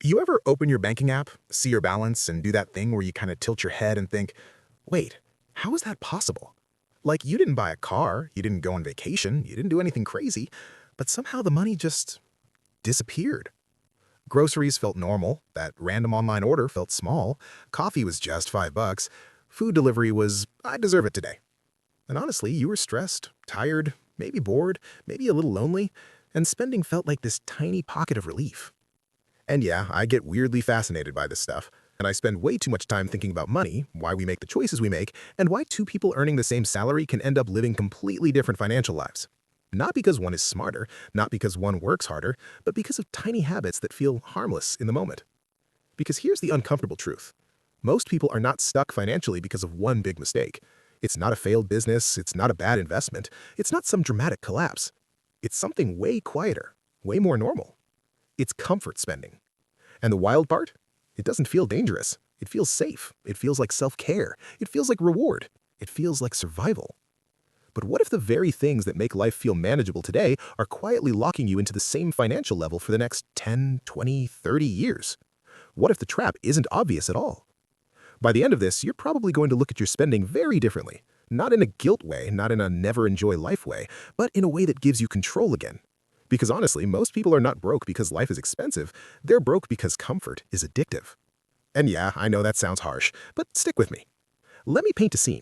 You ever open your banking app, see your balance, and do that thing where you kind of tilt your head and think, wait, how is that possible? Like, you didn't buy a car, you didn't go on vacation, you didn't do anything crazy, but somehow the money just disappeared. Groceries felt normal, that random online order felt small, coffee was just $5, food delivery was, I deserve it today. And honestly, you were stressed, tired, maybe bored, maybe a little lonely, and spending felt like this tiny pocket of relief. And yeah, I get weirdly fascinated by this stuff, and I spend way too much time thinking about money, why we make the choices we make, and why two people earning the same salary can end up living completely different financial lives. Not because one is smarter, not because one works harder, but because of tiny habits that feel harmless in the moment. Because here's the uncomfortable truth. Most people are not stuck financially because of one big mistake. It's not a failed business, it's not a bad investment, it's not some dramatic collapse. It's something way quieter, way more normal. It's comfort spending. And the wild part? It doesn't feel dangerous. It feels safe. It feels like self-care. It feels like reward. It feels like survival. But what if the very things that make life feel manageable today are quietly locking you into the same financial level for the next 10, 20, 30 years? What if the trap isn't obvious at all? By the end of this, you're probably going to look at your spending very differently. Not in a guilt way, not in a never enjoy life way, but in a way that gives you control again. Because honestly, most people are not broke because life is expensive. They're broke because comfort is addictive. And yeah, I know that sounds harsh, but stick with me. Let me paint a scene.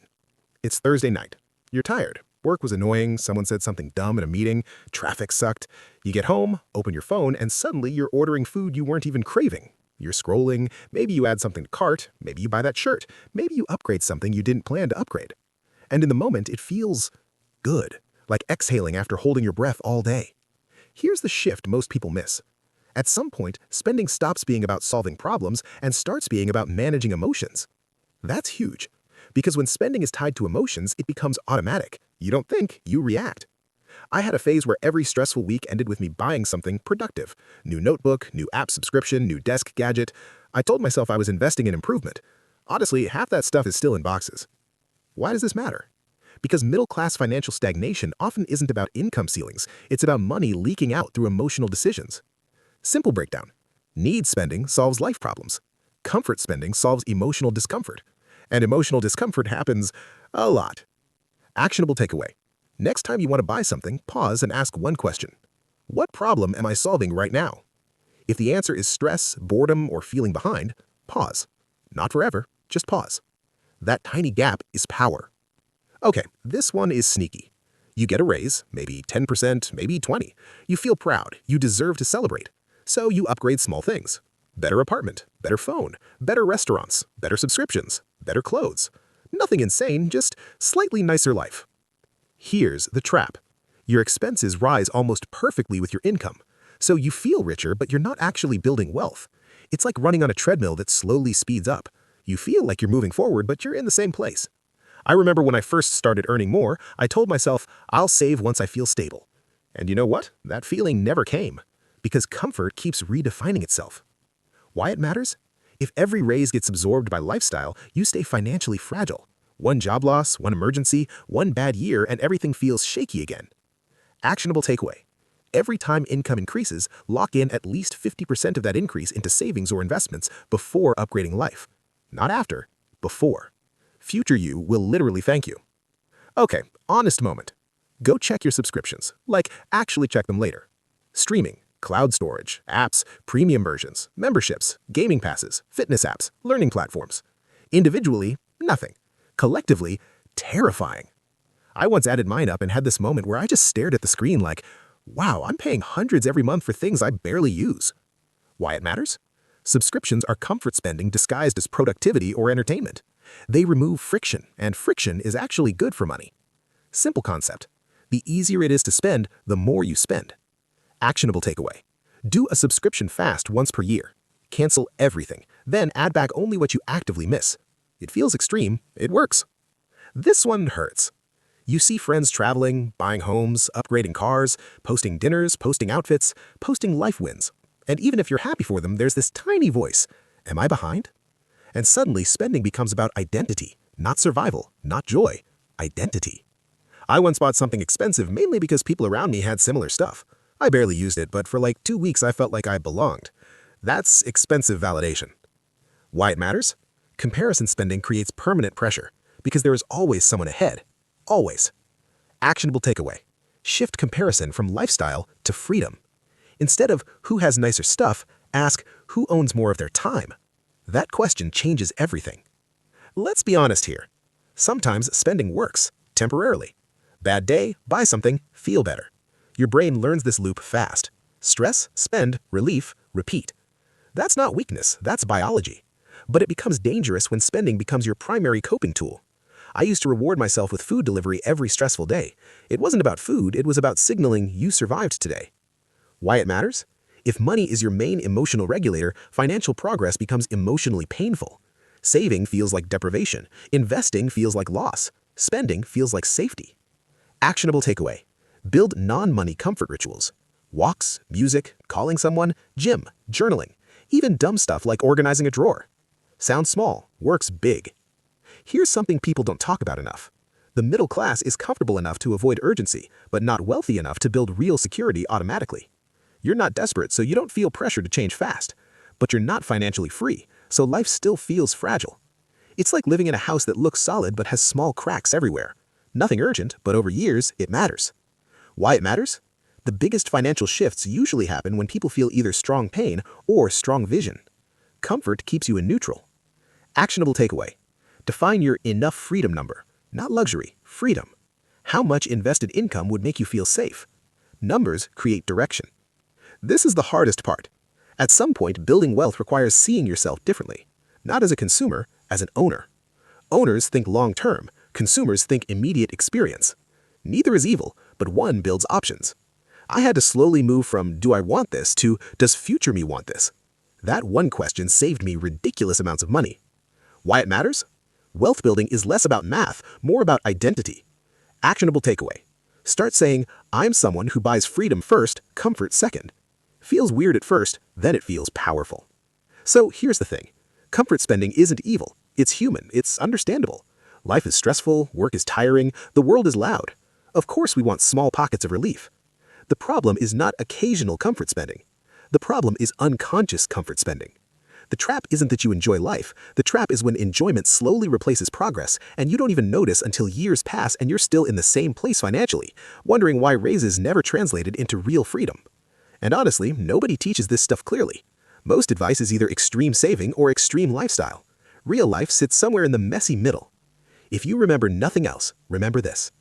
It's Thursday night. You're tired. Work was annoying, someone said something dumb in a meeting, traffic sucked. You get home, open your phone, and suddenly you're ordering food you weren't even craving. You're scrolling, maybe you add something to cart, maybe you buy that shirt, maybe you upgrade something you didn't plan to upgrade. And in the moment, it feels good, like exhaling after holding your breath all day. Here's the shift most people miss. At some point, spending stops being about solving problems and starts being about managing emotions. That's huge, because when spending is tied to emotions, it becomes automatic. You don't think, you react. I had a phase where every stressful week ended with me buying something productive. New notebook, new app subscription, new desk gadget. I told myself I was investing in improvement. Honestly, half that stuff is still in boxes. Why does this matter? Because middle-class financial stagnation often isn't about income ceilings, it's about money leaking out through emotional decisions. Simple breakdown. Need spending solves life problems. Comfort spending solves emotional discomfort. And emotional discomfort happens a lot. Actionable takeaway. Next time you want to buy something, pause and ask one question. What problem am I solving right now? If the answer is stress, boredom, or feeling behind, pause. Not forever, just pause. That tiny gap is power. Okay, this one is sneaky. You get a raise, maybe 10%, maybe 20%. You feel proud, you deserve to celebrate. So you upgrade small things. Better apartment, better phone, better restaurants, better subscriptions, better clothes. Nothing insane, just slightly nicer life. Here's the trap. Your expenses rise almost perfectly with your income. So you feel richer, but you're not actually building wealth. It's like running on a treadmill that slowly speeds up. You feel like you're moving forward, but you're in the same place. I remember when I first started earning more, I told myself, I'll save once I feel stable. And you know what? That feeling never came. Because comfort keeps redefining itself. Why it matters? If every raise gets absorbed by lifestyle, you stay financially fragile. One job loss, one emergency, one bad year, and everything feels shaky again. Actionable takeaway. Every time income increases, lock in at least 50% of that increase into savings or investments before upgrading life. Not after, before. Future you will literally thank you. Okay, honest moment. Go check your subscriptions. Like, actually check them later. Streaming, cloud storage, apps, premium versions, memberships, gaming passes, fitness apps, learning platforms. Individually, nothing. Collectively, terrifying. I once added mine up and had this moment where I just stared at the screen like, wow, I'm paying hundreds every month for things I barely use. Why it matters? Subscriptions are comfort spending disguised as productivity or entertainment. They remove friction, and friction is actually good for money. Simple concept. The easier it is to spend, the more you spend. Actionable takeaway. Do a subscription fast once per year. Cancel everything, then add back only what you actively miss. It feels extreme, it works. This one hurts. You see friends traveling, buying homes, upgrading cars, posting dinners, posting outfits, posting life wins. And even if you're happy for them, there's this tiny voice. Am I behind? And suddenly spending becomes about identity, not survival, not joy, identity. I once bought something expensive mainly because people around me had similar stuff. I barely used it, but for like 2 weeks I felt like I belonged. That's expensive validation. Why it matters? Comparison spending creates permanent pressure because there is always someone ahead. Always. Actionable takeaway. Shift comparison from lifestyle to freedom. Instead of who has nicer stuff, ask who owns more of their time. That question changes everything. Let's be honest here. Sometimes spending works, temporarily. Bad day, buy something, feel better. Your brain learns this loop fast. Stress, spend, relief, repeat. That's not weakness, that's biology. But it becomes dangerous when spending becomes your primary coping tool. I used to reward myself with food delivery every stressful day. It wasn't about food, it was about signaling you survived today. Why it matters? If money is your main emotional regulator, financial progress becomes emotionally painful. Saving feels like deprivation. Investing feels like loss. Spending feels like safety. Actionable takeaway. Build non-money comfort rituals. Walks, music, calling someone, gym, journaling, even dumb stuff like organizing a drawer. Sounds small, works big. Here's something people don't talk about enough. The middle class is comfortable enough to avoid urgency, but not wealthy enough to build real security automatically. You're not desperate, so you don't feel pressure to change fast. But you're not financially free, so life still feels fragile. It's like living in a house that looks solid but has small cracks everywhere. Nothing urgent, but over years, it matters. Why it matters? The biggest financial shifts usually happen when people feel either strong pain or strong vision. Comfort keeps you in neutral. Actionable takeaway. Define your enough freedom number. Not luxury, freedom. How much invested income would make you feel safe? Numbers create direction. This is the hardest part. At some point, building wealth requires seeing yourself differently. Not as a consumer, as an owner. Owners think long-term, consumers think immediate experience. Neither is evil, but one builds options. I had to slowly move from do I want this to does future me want this? That one question saved me ridiculous amounts of money. Why it matters? Wealth building is less about math, more about identity. Actionable takeaway. Start saying, I'm someone who buys freedom first, comfort second. Feels weird at first, then it feels powerful. So here's the thing. Comfort spending isn't evil. It's human. It's understandable. Life is stressful, work is tiring, the world is loud. Of course we want small pockets of relief. The problem is not occasional comfort spending. The problem is unconscious comfort spending. The trap isn't that you enjoy life. The trap is when enjoyment slowly replaces progress and you don't even notice until years pass and you're still in the same place financially, wondering why raises never translated into real freedom. And honestly, nobody teaches this stuff clearly. Most advice is either extreme saving or extreme lifestyle. Real life sits somewhere in the messy middle. If you remember nothing else, remember this.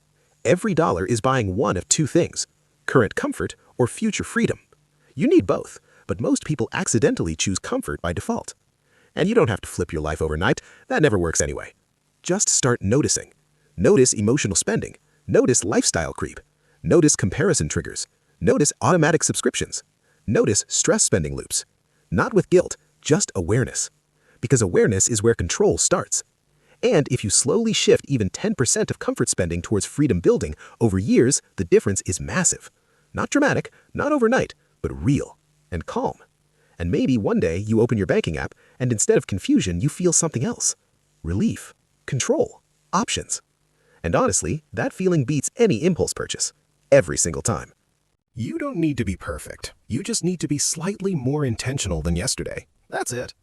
Every dollar is buying one of two things: current comfort or future freedom. You need both, but most people accidentally choose comfort by default. And you don't have to flip your life overnight. That never works anyway. Just start noticing. Notice emotional spending. Notice lifestyle creep. Notice comparison triggers. Notice automatic subscriptions. Notice stress spending loops. Not with guilt, just awareness. Because awareness is where control starts. And if you slowly shift even 10% of comfort spending towards freedom building over years, the difference is massive. Not dramatic, not overnight, but real and calm. And maybe one day you open your banking app and instead of confusion, you feel something else. Relief, control, options. And honestly, that feeling beats any impulse purchase. Every single time. You don't need to be perfect. You just need to be slightly more intentional than yesterday. That's it.